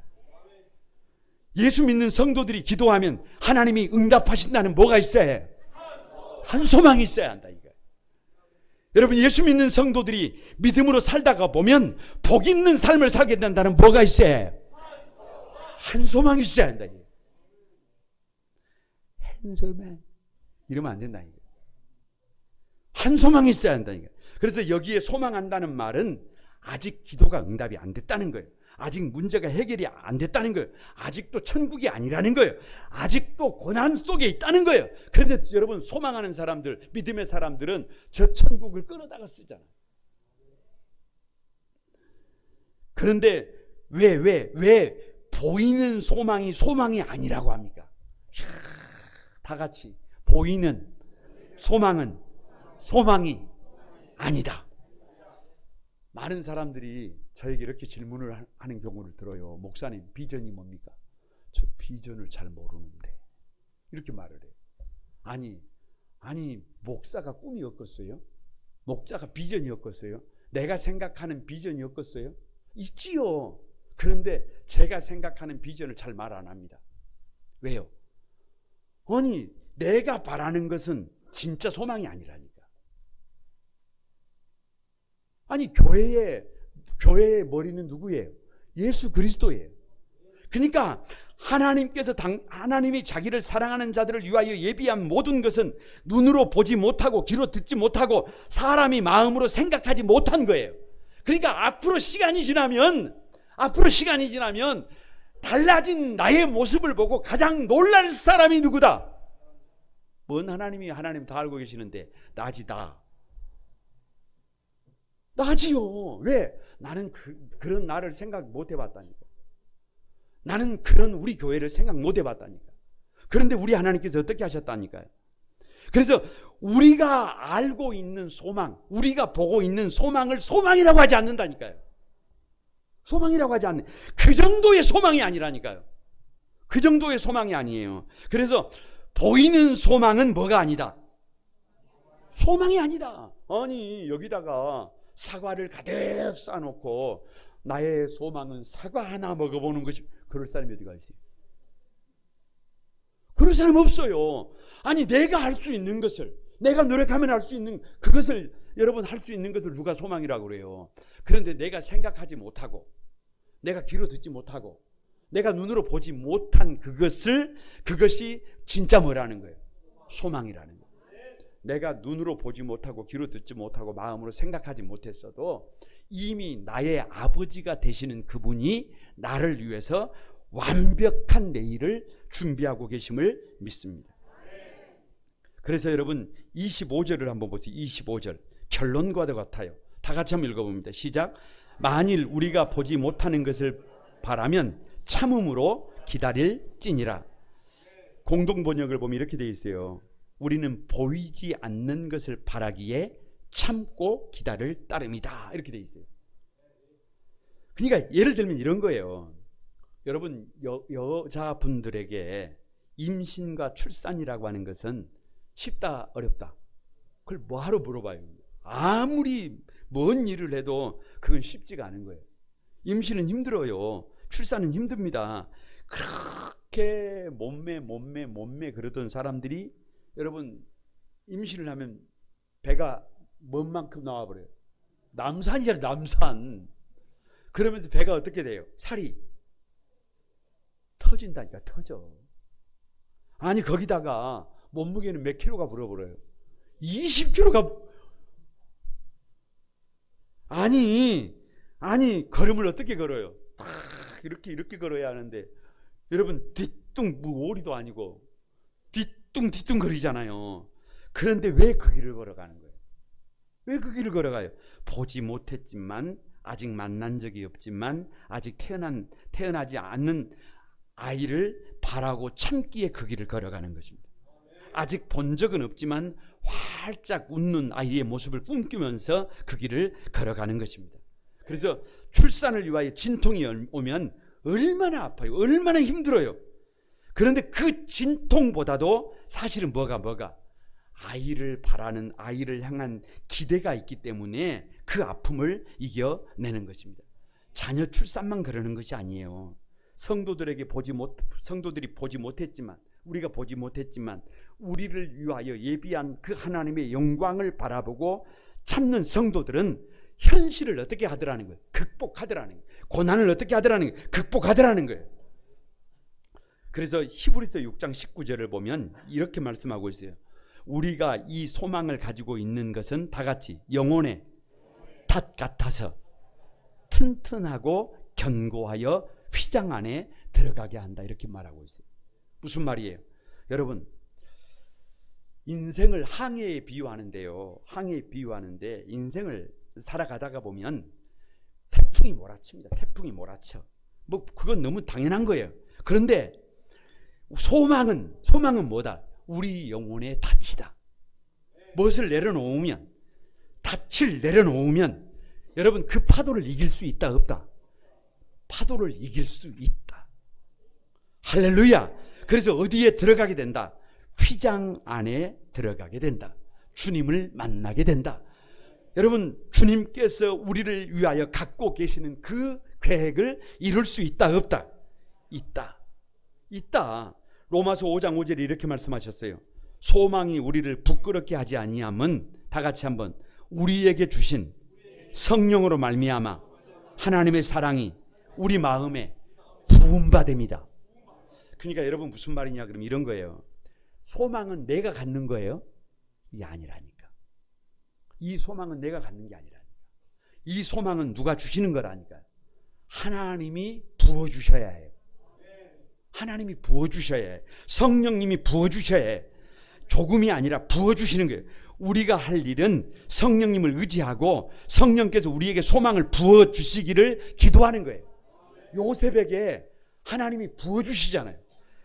예수 믿는 성도들이 기도하면 하나님이 응답하신다는 뭐가 있어야 해? 한소망이 있어야 한다 이거. 여러분 예수 믿는 성도들이 믿음으로 살다가 보면 복 있는 삶을 살게 된다는 뭐가 있어야 해? 한소망이 있어야 한다 이거. 한소망 이러면 안 된다 이거. 한소망이 있어야 한다 이거. 그래서 여기에 소망한다는 말은 아직 기도가 응답이 안 됐다는 거예요. 아직 문제가 해결이 안 됐다는 거예요. 아직도 천국이 아니라는 거예요. 아직도 고난 속에 있다는 거예요. 그런데 여러분 소망하는 사람들, 믿음의 사람들은 저 천국을 끌어다가 쓰잖아요. 그런데 왜 보이는 소망이 아니라고 합니까? 다 같이 보이는 소망은 소망이 아니다. 많은 사람들이 저에게 이렇게 질문을 하는 경우를 들어요. 목사님 비전이 뭡니까? 저 비전을 잘 모르는데 이렇게 말을 해요. 아니 목사가 꿈이었겠어요? 목사가 비전이었겠어요? 내가 생각하는 비전이었겠어요? 있지요. 그런데 제가 생각하는 비전을 잘 말 안 합니다. 왜요? 아니 내가 바라는 것은 진짜 소망이 아니라니까. 아니 교회의 머리는 누구예요? 예수 그리스도예요. 그러니까 하나님이 자기를 사랑하는 자들을 위하여 예비한 모든 것은 눈으로 보지 못하고 귀로 듣지 못하고 사람이 마음으로 생각하지 못한 거예요. 그러니까 앞으로 시간이 지나면 달라진 나의 모습을 보고 가장 놀랄 사람이 누구다? 뭔 하나님 다 알고 계시는데 나지요. 왜? 나는 그런 나를 생각 못 해봤다니까. 나는 그런 우리 교회를 생각 못 해봤다니까. 그런데 우리 하나님께서 어떻게 하셨다니까요? 그래서 우리가 알고 있는 소망, 우리가 보고 있는 소망을 소망이라고 하지 않는다니까요. 소망이라고 하지 않는 그 정도의 소망이 아니라니까요. 그 정도의 소망이 아니에요. 그래서 보이는 소망은 뭐가 아니다? 소망이 아니다. 아니 여기다가 사과를 가득 쌓아놓고 나의 소망은 사과 하나 먹어보는 것이, 그럴 사람이 어디가 있어요? 그럴 사람 없어요. 아니 내가 할 수 있는 것을, 내가 노력하면 할 수 있는 그것을, 여러분 할 수 있는 것을 누가 소망이라고 그래요? 그런데 내가 생각하지 못하고 내가 귀로 듣지 못하고 내가 눈으로 보지 못한 그것이 진짜 뭐라는 거예요? 소망이라는 거예요. 내가 눈으로 보지 못하고 귀로 듣지 못하고 마음으로 생각하지 못했어도 이미 나의 아버지가 되시는 그분이 나를 위해서 완벽한 내일을 준비하고 계심을 믿습니다. 그래서 여러분 25절을 한번 보세요. 25절 결론과도 같아요. 다 같이 한번 읽어봅니다. 시작. 만일 우리가 보지 못하는 것을 바라면 참음으로 기다릴지니라. 공동번역을 보면 이렇게 되어 있어요. 우리는 보이지 않는 것을 바라기에 참고 기다릴 따름이다. 이렇게 되어 있어요. 그러니까 예를 들면 이런 거예요. 여러분 여자분들에게 임신과 출산이라고 하는 것은 쉽다 어렵다? 그걸 뭐하러 물어봐요? 아무리 뭔 일을 해도 그건 쉽지가 않은 거예요. 임신은 힘들어요. 출산은 힘듭니다. 그렇게 몸매 그러던 사람들이 여러분 임신을 하면 배가 뭔 만큼 나와버려요? 남산이잖아요. 남산. 그러면서 배가 어떻게 돼요? 살이 터진다니까. 터져. 아니 거기다가 몸무게는 몇 킬로가 불어버려요? 20킬로가. 아니 걸음을 어떻게 걸어요? 딱 이렇게 걸어야 하는데 여러분 뒤뚱 오리도 아니고 뒤뚱 거리잖아요. 그런데 왜 그 길을 걸어가는 거예요? 왜 그 길을 걸어가요? 보지 못했지만, 아직 만난 적이 없지만, 아직 태어나지 않는 아이를 바라고 참기에 그 길을 걸어가는 것입니다. 아직 본 적은 없지만 활짝 웃는 아이의 모습을 꿈꾸면서 그 길을 걸어가는 것입니다. 그래서 출산을 위하여 진통이 오면 얼마나 아파요. 얼마나 힘들어요. 그런데 그 진통보다도 사실은 뭐가 아이를 바라는, 아이를 향한 기대가 있기 때문에 그 아픔을 이겨내는 것입니다. 자녀 출산만 그러는 것이 아니에요. 성도들이 보지 못했지만, 우리가 보지 못했지만 우리를 위하여 예비한 그 하나님의 영광을 바라보고 참는 성도들은 현실을 어떻게 하더라는 거예요? 극복하더라는 거예요. 고난을 어떻게 하더라는 거예요? 극복하더라는 거예요. 그래서 히브리서 6장 19절을 보면 이렇게 말씀하고 있어요. 우리가 이 소망을 가지고 있는 것은 다 같이 영혼의 닷 같아서 튼튼하고 견고하여 휘장 안에 들어가게 한다, 이렇게 말하고 있어요. 무슨 말이에요? 여러분, 인생을 항해에 비유하는데요. 항해에 비유하는데 인생을 살아가다가 보면 태풍이 몰아칩니다. 태풍이 몰아쳐. 뭐 그건 너무 당연한 거예요. 그런데 소망은 뭐다? 우리 영혼의 닻이다. 무엇을 내려놓으면, 닻을 내려놓으면 여러분 그 파도를 이길 수 있다, 없다? 파도를 이길 수 있다. 할렐루야. 그래서 어디에 들어가게 된다? 휘장 안에 들어가게 된다. 주님을 만나게 된다. 여러분, 주님께서 우리를 위하여 갖고 계시는 그 계획을 이룰 수 있다, 없다? 있다. 로마서 5장 5절에 이렇게 말씀하셨어요. 소망이 우리를 부끄럽게 하지 아니함은, 다 같이 한번, 우리에게 주신 성령으로 말미암아 하나님의 사랑이 우리 마음에 부음받음이다. 그러니까 여러분 무슨 말이냐 그러면 이런 거예요. 소망은 내가 갖는 거예요? 이게 아니라니까. 이 소망은 내가 갖는 게 아니라니까. 이 소망은 누가 주시는 거라니까. 하나님이 부어주셔야 해요. 하나님이 부어주셔야 해요. 성령님이 부어주셔야 해요. 조금이 아니라 부어주시는 거예요. 우리가 할 일은 성령님을 의지하고 성령께서 우리에게 소망을 부어주시기를 기도하는 거예요. 요셉에게 하나님이 부어주시잖아요.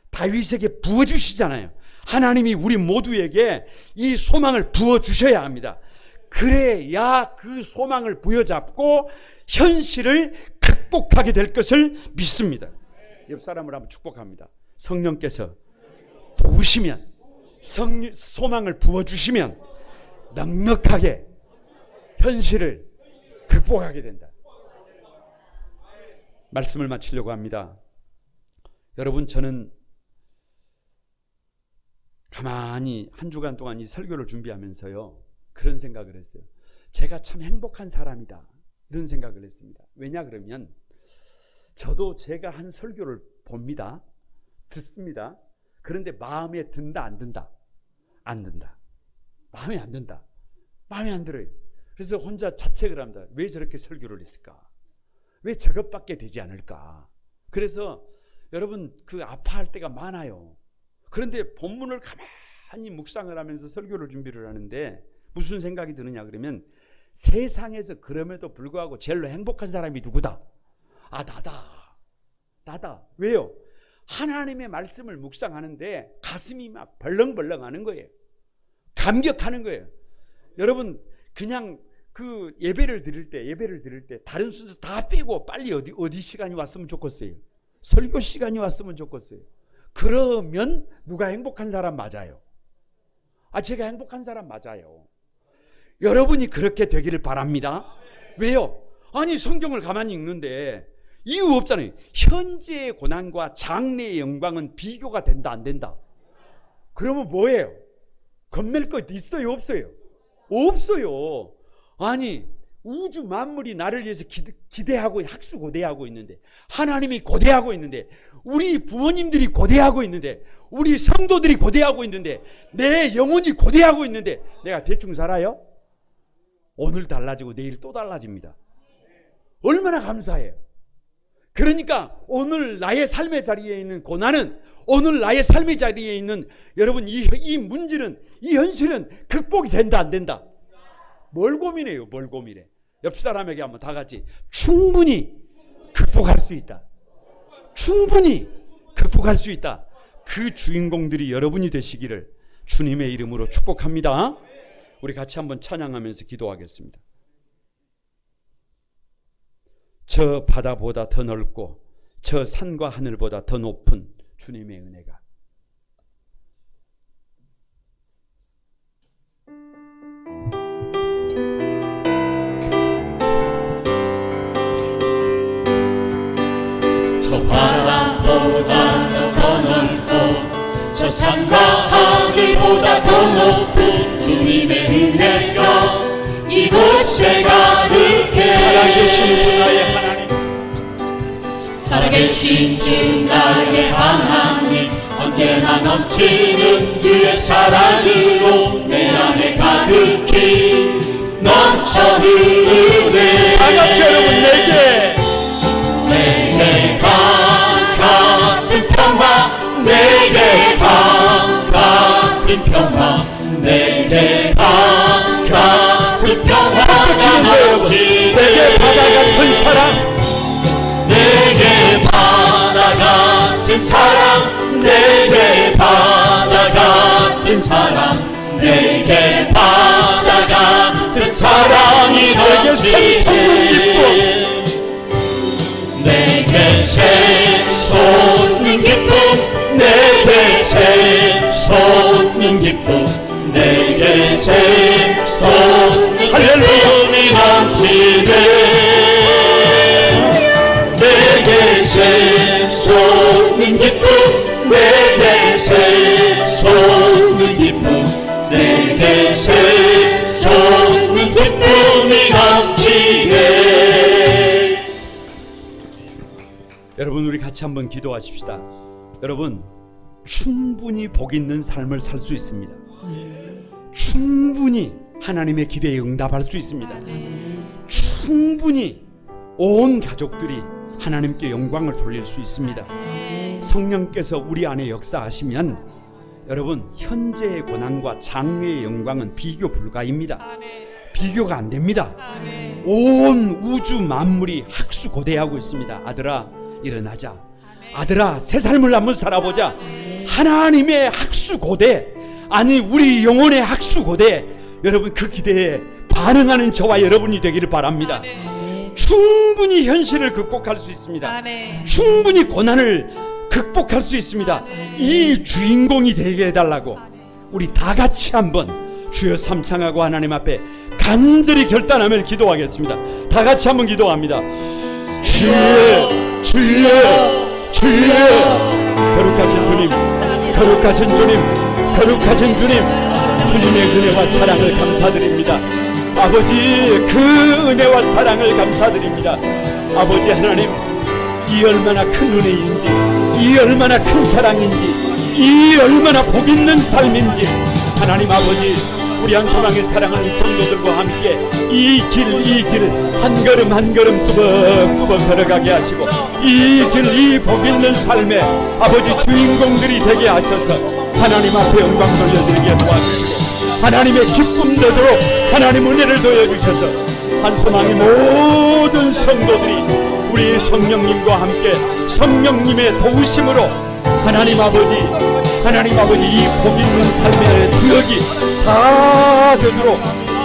다윗에게 부어주시잖아요. 하나님이 우리 모두에게 이 소망을 부어주셔야 합니다. 그래야 그 소망을 부여잡고 현실을 극복하게 될 것을 믿습니다. 옆 사람을 한번 축복합니다. 성령께서 도우시면, 소망을 부어주시면 넉넉하게 현실을 극복하게 된다. 말씀을 마치려고 합니다. 여러분, 저는 가만히 한 주간 동안 이 설교를 준비하면서요, 그런 생각을 했어요. 제가 참 행복한 사람이다, 이런 생각을 했습니다. 왜냐 그러면 저도 제가 한 설교를 봅니다. 듣습니다. 그런데 마음에 든다, 안 든다? 안 든다. 마음에 안 든다. 마음에 안 들어요. 그래서 혼자 자책을 합니다. 왜 저렇게 설교를 했을까? 왜 저것밖에 되지 않을까? 그래서 여러분 그 아파할 때가 많아요. 그런데 본문을 가만히 묵상을 하면서 설교를 준비를 하는데 무슨 생각이 드느냐 그러면 세상에서 그럼에도 불구하고 제일로 행복한 사람이 누구다? 아, 나다. 왜요? 하나님의 말씀을 묵상하는데 가슴이 막 벌렁벌렁하는 거예요. 감격하는 거예요. 여러분, 그냥 그 예배를 드릴 때 다른 순서 다 빼고 빨리 어디 시간이 왔으면 좋겠어요. 설교 시간이 왔으면 좋겠어요. 그러면 누가 행복한 사람 맞아요? 아, 제가 행복한 사람 맞아요. 여러분이 그렇게 되기를 바랍니다. 왜요? 아니, 성경을 가만히 읽는데 이유 없잖아요. 현재의 고난과 장래의 영광은 비교가 된다, 안 된다? 그러면 뭐예요? 겁낼 것 있어요, 없어요? 없어요. 아니, 우주 만물이 나를 위해서 기대하고 학수고대하고 있는데, 하나님이 고대하고 있는데, 우리 부모님들이 고대하고 있는데, 우리 성도들이 고대하고 있는데, 내 영혼이 고대하고 있는데 내가 대충 살아요? 오늘 달라지고 내일 또 달라집니다. 얼마나 감사해요. 그러니까 오늘 나의 삶의 자리에 있는 고난은, 오늘 나의 삶의 자리에 있는 여러분 이 문제는, 이 현실은 극복이 된다, 안 된다? 뭘 고민해요? 뭘 고민해? 옆 사람에게 한번 다 같이 충분히 극복할 수 있다. 충분히 극복할 수 있다. 그 주인공들이 여러분이 되시기를 주님의 이름으로 축복합니다. 우리 같이 한번 찬양하면서 기도하겠습니다. 저 바다보다 더 넓고 저 산과 하늘보다 더 높은 주님의 은혜가 저 바다보다 더 넓고 저 산과 하늘보다 더 높은 주님의 은혜가 이곳에 가득해. 살아계신 주 나의 하나님, 살아계신 주 나의 하나님, 언제나 넘치는 주의 사랑으로 내 안에 가득히 넘쳐 흐르네. 다같이 여러분 내게 같은 평화, 내게 같은 평화, 내게 같은 평화가 넘치네. 내게 바다 같은 사랑, 내게 바다 같은 사랑, 내게 바다 같은 사랑, 내게 바다 같은 사랑이 넘치네. 내게 샘솟는 기쁨, 내게 샘솟는 기쁨, 내게 샘솟는 기쁨이 넘치네. 내게 샘솟는 기쁨, 내게 샘솟는 기쁨, 내게 샘솟는 기쁨이 넘치네. 여러분 우리 같이 한번 기도하십시다. 여러분 충분히 복 있는 삶을 살 수 있습니다. 충분히 하나님의 기대에 응답할 수 있습니다. 충분히 온 가족들이 하나님께 영광을 돌릴 수 있습니다. 성령께서 우리 안에 역사하시면 여러분 현재의 고난과 장래의 영광은 비교 불가입니다. 비교가 안 됩니다. 온 우주 만물이 학수고대하고 있습니다. 아들아 일어나자. 아들아 새 삶을 한번 살아보자. 하나님의 학수고대, 아니 우리 영혼의 학수고대, 여러분 그 기대에 반응하는 저와 여러분이 되기를 바랍니다. 충분히 현실을 극복할 수 있습니다. 충분히 고난을 극복할 수 있습니다. 이 주인공이 되게 해달라고 우리 다 같이 한번 주여 삼창하고 하나님 앞에 간절히 결단하며 기도하겠습니다. 다 같이 한번 기도합니다. 주여 주여 주여. 거룩하신 주님, 거룩하신 주님, 거룩하신 주님, 주님의 은혜와 사랑을 감사드립니다. 아버지 그 은혜와 사랑을 감사드립니다. 아버지 하나님, 이 얼마나 큰 은혜인지, 이 얼마나 큰 사랑인지, 이 얼마나 복 있는 삶인지 하나님 아버지, 우리 한소망의 사랑하는 성도들과 함께 이 길 한 걸음 한 걸음 뚜벅뚜벅 걸어가게 하시고 이 복 있는 삶에 아버지 주인공들이 되게 하셔서 하나님 앞에 영광 돌려드리게 도와주시고 하나님의 기쁨 되도록 하나님 은혜를 도와주셔서 한소망의 모든 성도들이 우리 성령님과 함께 성령님의 도우심으로 하나님 아버지 이 복 있는 삶의 구역이 다 되도록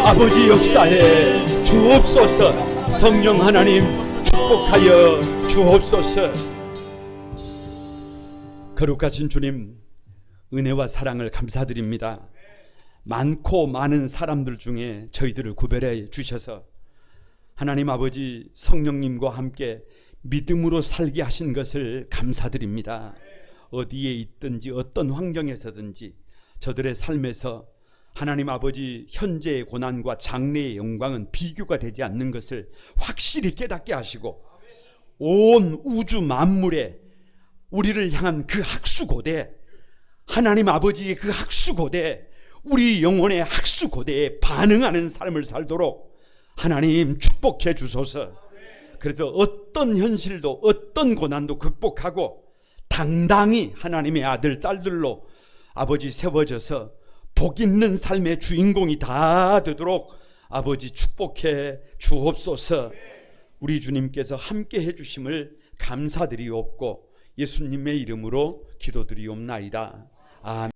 아버지 역사에 주옵소서. 성령 하나님 축복하여 주옵소서. 거룩하신 주님, 은혜와 사랑을 감사드립니다. 많고 많은 사람들 중에 저희들을 구별해 주셔서 하나님 아버지 성령님과 함께 믿음으로 살게 하신 것을 감사드립니다. 어디에 있든지 어떤 환경에서든지 저들의 삶에서 하나님 아버지 현재의 고난과 장래의 영광은 비교가 되지 않는 것을 확실히 깨닫게 하시고 온 우주 만물에 우리를 향한 그 학수고대, 하나님 아버지의 그 학수고대, 우리 영혼의 학수고대에 반응하는 삶을 살도록 하나님 축복해 주소서. 그래서 어떤 현실도 어떤 고난도 극복하고 당당히 하나님의 아들 딸들로 아버지 세워져서 복 있는 삶의 주인공이 다 되도록 아버지 축복해 주옵소서. 우리 주님께서 함께 해주심을 감사드리옵고 예수님의 이름으로 기도드리옵나이다. 아멘.